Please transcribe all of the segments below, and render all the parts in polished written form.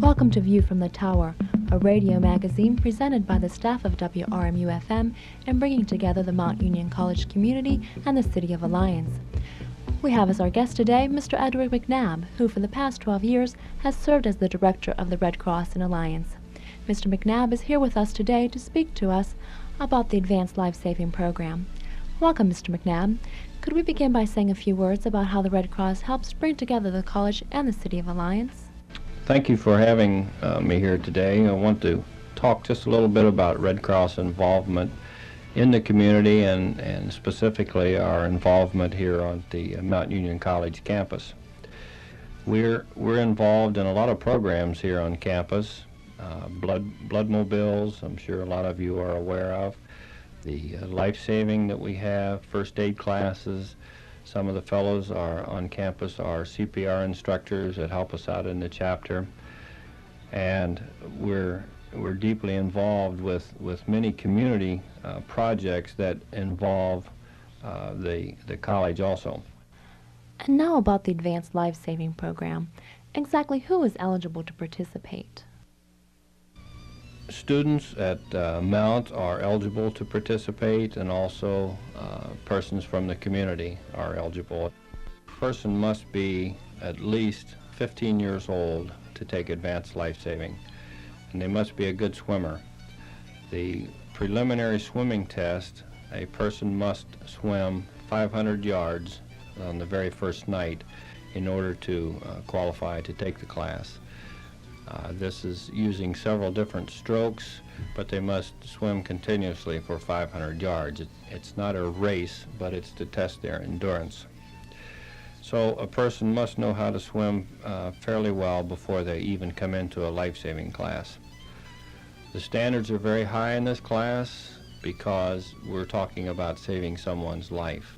Welcome to View from the Tower, a radio magazine presented by the staff of WRMU FM and bringing together the Mount Union College community and the City of Alliance. We have as our guest today Mr. Edward McNabb, who for the past 12 years has served as the director of the Red Cross in Alliance. Mr. McNabb is here with us today to speak to us about the Advanced Life-Saving Program. Welcome, Mr. McNabb. Could we begin by saying a few words about how the Red Cross helps bring together the college and the City of Alliance? Thank you for having me here today. I want to talk just a little bit about Red Cross involvement in the community and specifically our involvement here on the Mount Union College campus. We're involved in a lot of programs here on campus, blood mobiles, I'm sure a lot of you are aware of, the life-saving that we have, first aid classes. Some of the fellows on campus are CPR instructors that help us out in the chapter, and we're deeply involved with many community projects that involve the college also. And now about the Advanced Life-Saving Program. Exactly who is eligible to participate? Students at Mount are eligible to participate, and also persons from the community are eligible. A person must be at least 15 years old to take advanced life-saving, and they must be a good swimmer. The preliminary swimming test, a person must swim 500 yards on the very first night in order to qualify to take the class. This is using several different strokes, but they must swim continuously for 500 yards. It's not a race, but it's to test their endurance. So a person must know how to swim fairly well before they even come into a life-saving class. The standards are very high in this class because we're talking about saving someone's life.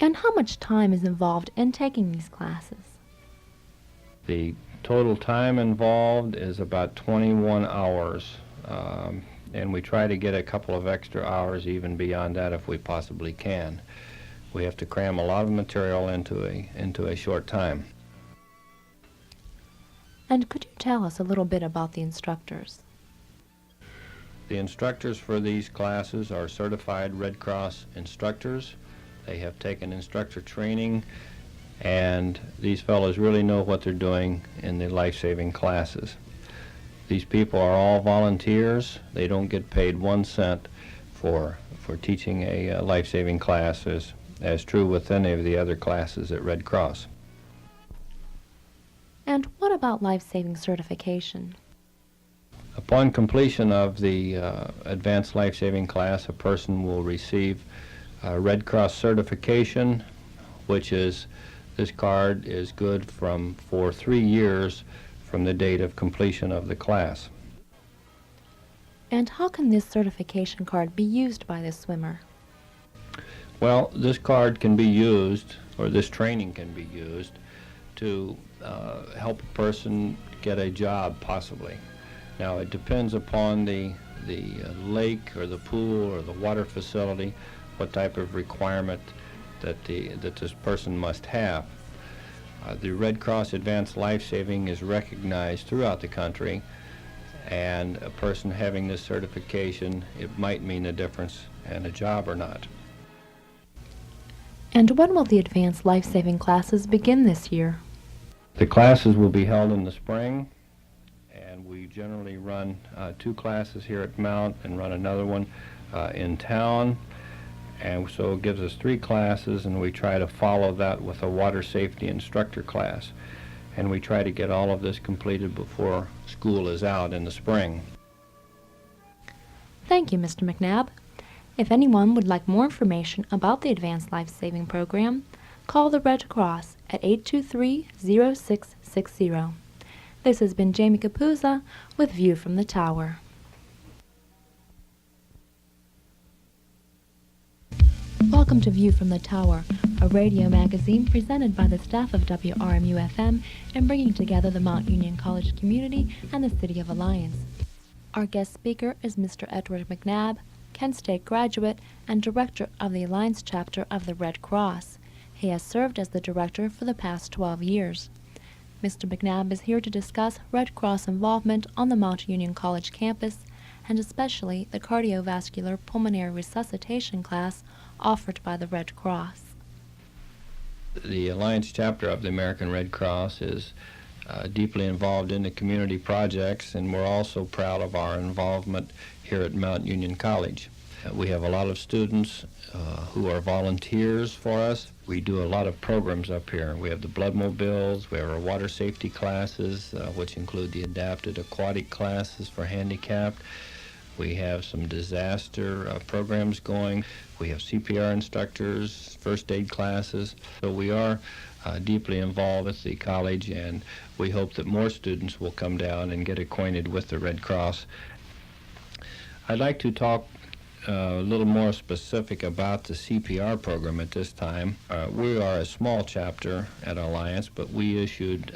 And how much time is involved in taking these classes? The total time involved is about 21 hours, and we try to get a couple of extra hours even beyond that if we possibly can. We have to cram a lot of material into a short time. And could you tell us a little bit about the instructors? The instructors for these classes are certified Red Cross instructors. They have taken instructor training, and these fellows really know what they're doing in the life-saving classes. These people are all volunteers. They don't get paid 1 cent for teaching a life-saving class, as true with any of the other classes at Red Cross. And what about life-saving certification? Upon completion of the advanced life-saving class, a person will receive Red Cross certification, which is this card is good for 3 years from the date of completion of the class. And how can this certification card be used by the swimmer? Well, this card can be used, or this training can be used, to help a person get a job, possibly. Now, it depends upon the lake or the pool or the water facility, what type of requirement that this person must have. The Red Cross Advanced Life-Saving is recognized throughout the country, and a person having this certification, it might mean a difference in a job or not. And when will the Advanced Life-Saving classes begin this year? The classes will be held in the spring, and we generally run 2 classes here at Mount and run another one in town. And so it gives us 3 classes, and we try to follow that with a water safety instructor class. And we try to get all of this completed before school is out in the spring. Thank you, Mr. McNabb. If anyone would like more information about the Advanced Life-Saving Program, call the Red Cross at 823-0660. This has been Jamie Capuzza with View from the Tower. Welcome to View from the Tower, a radio magazine presented by the staff of WRMU FM and bringing together the Mount Union College community and the City of Alliance. Our guest speaker is Mr. Edward McNabb, Kent State graduate and director of the Alliance chapter of the Red Cross. He has served as the director for the past 12 years. Mr. McNabb is here to discuss Red Cross involvement on the Mount Union College campus, and especially the cardiovascular pulmonary resuscitation class offered by the Red Cross. The Alliance chapter of the American Red Cross is deeply involved in the community projects, and we're also proud of our involvement here at Mount Union College. We have a lot of students who are volunteers for us. We do a lot of programs up here. We have the blood mobiles, we have our water safety classes, which include the adapted aquatic classes for handicapped. We have some disaster programs going. We have CPR instructors, first aid classes. So we are deeply involved with the college, and we hope that more students will come down and get acquainted with the Red Cross. I'd like to talk a little more specific about the CPR program at this time. We are a small chapter at Alliance, but we issued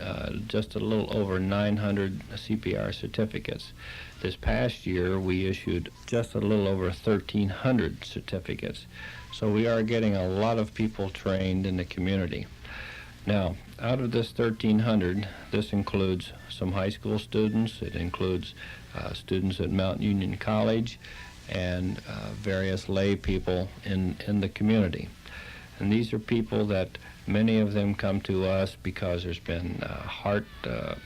just a little over 900 CPR certificates. This past year, we issued just a little over 1,300 certificates. So we are getting a lot of people trained in the community. Now, out of this 1,300, this includes some high school students, it includes students at Mount Union College, and various lay people in the community. And these are people that many of them come to us because there's been heart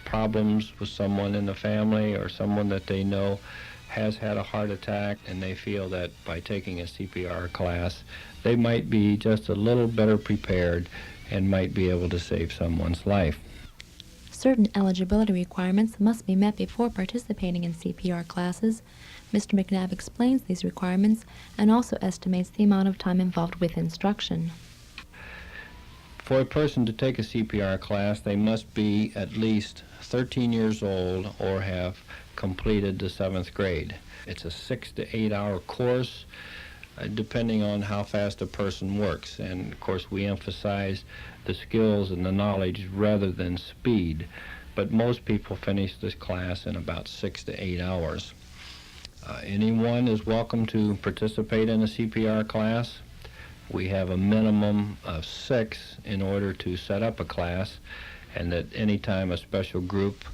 problems with someone in the family, or someone that they know has had a heart attack, and they feel that by taking a CPR class, they might be just a little better prepared and might be able to save someone's life. Certain eligibility requirements must be met before participating in CPR classes. Mr. McNabb explains these requirements and also estimates the amount of time involved with instruction. For a person to take a CPR class, they must be at least 13 years old or have completed the 7th grade. It's a 6 to 8 hour course, depending on how fast a person works. And of course, we emphasize the skills and the knowledge rather than speed. But most people finish this class in about 6 to 8 hours. Anyone is welcome to participate in a CPR class. We have a minimum of 6 in order to set up a class, and that any time a special group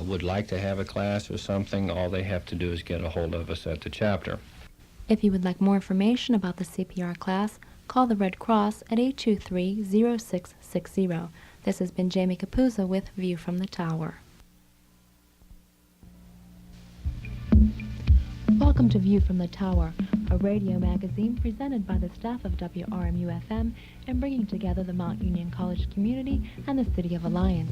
would like to have a class or something, all they have to do is get a hold of us at the chapter. If you would like more information about the CPR class, call the Red Cross at 823-0660. This has been Jamie Capuzzo with View from the Tower. Welcome to View from the Tower, a radio magazine presented by the staff of WRMU-FM and bringing together the Mount Union College community and the City of Alliance.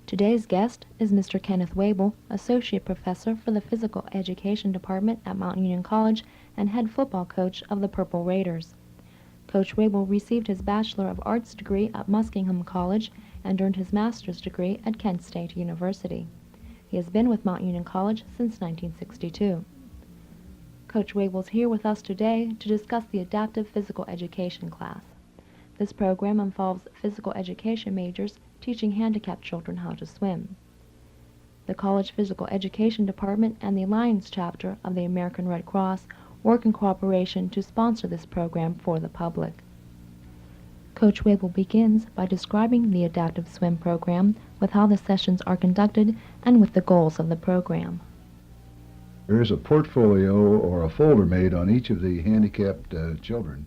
Today's guest is Mr. Kenneth Wable, Associate Professor for the Physical Education Department at Mount Union College and head football coach of the Purple Raiders. Coach Wable received his Bachelor of Arts degree at Muskingum College and earned his master's degree at Kent State University. He has been with Mount Union College since 1962. Coach Wable's here with us today to discuss the Adaptive Physical Education class. This program involves physical education majors teaching handicapped children how to swim. The College Physical Education Department and the Alliance chapter of the American Red Cross work in cooperation to sponsor this program for the public. Coach Wable begins by describing the Adaptive Swim program with how the sessions are conducted and with the goals of the program. There is a portfolio or a folder made on each of the handicapped children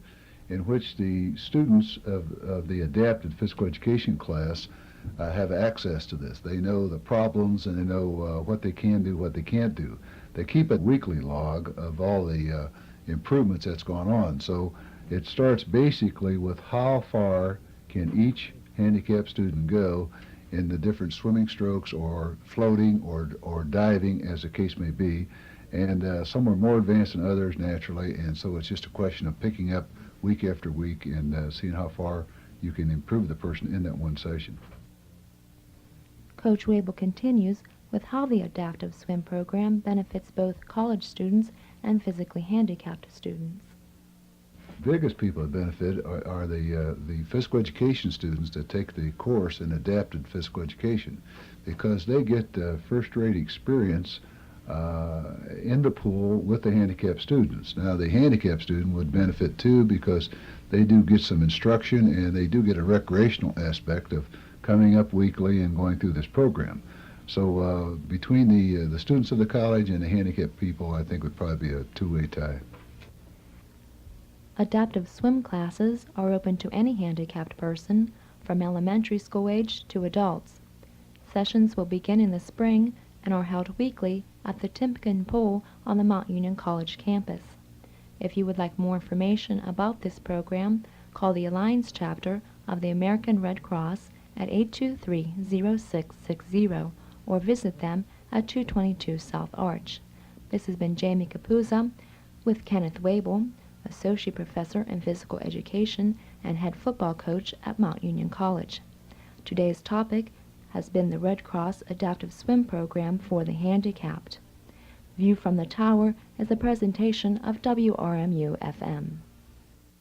in which the students of the adapted physical education class have access to this. They know the problems and they know what they can do, what they can't do. They keep a weekly log of all the improvements that's gone on. So it starts basically with how far can each handicapped student go in the different swimming strokes or floating or diving, as the case may be. And some are more advanced than others naturally, and so it's just a question of picking up week after week and seeing how far you can improve the person in that one session. Coach Wable continues with how the Adaptive Swim program benefits both college students and physically handicapped students. The biggest people that benefit are the physical education students that take the course in adapted physical education, because they get first-rate experience in the pool with the handicapped students. Now, the handicapped student would benefit too, because they do get some instruction and they do get a recreational aspect of coming up weekly and going through this program. So between the students of the college and the handicapped people, I think would probably be a two-way tie. Adaptive swim classes are open to any handicapped person, from elementary school age to adults. Sessions will begin in the spring and are held weekly at the Timken Pool on the Mount Union College campus. If you would like more information about this program, call the Alliance chapter of the American Red Cross at 823-0660 or visit them at 222 South Arch. This has been Jamie Capuzza with Kenneth Wabel, Associate Professor in Physical Education and Head Football Coach at Mount Union College. Today's topic has been the Red Cross Adaptive Swim Program for the Handicapped. View from the Tower is a presentation of WRMU FM.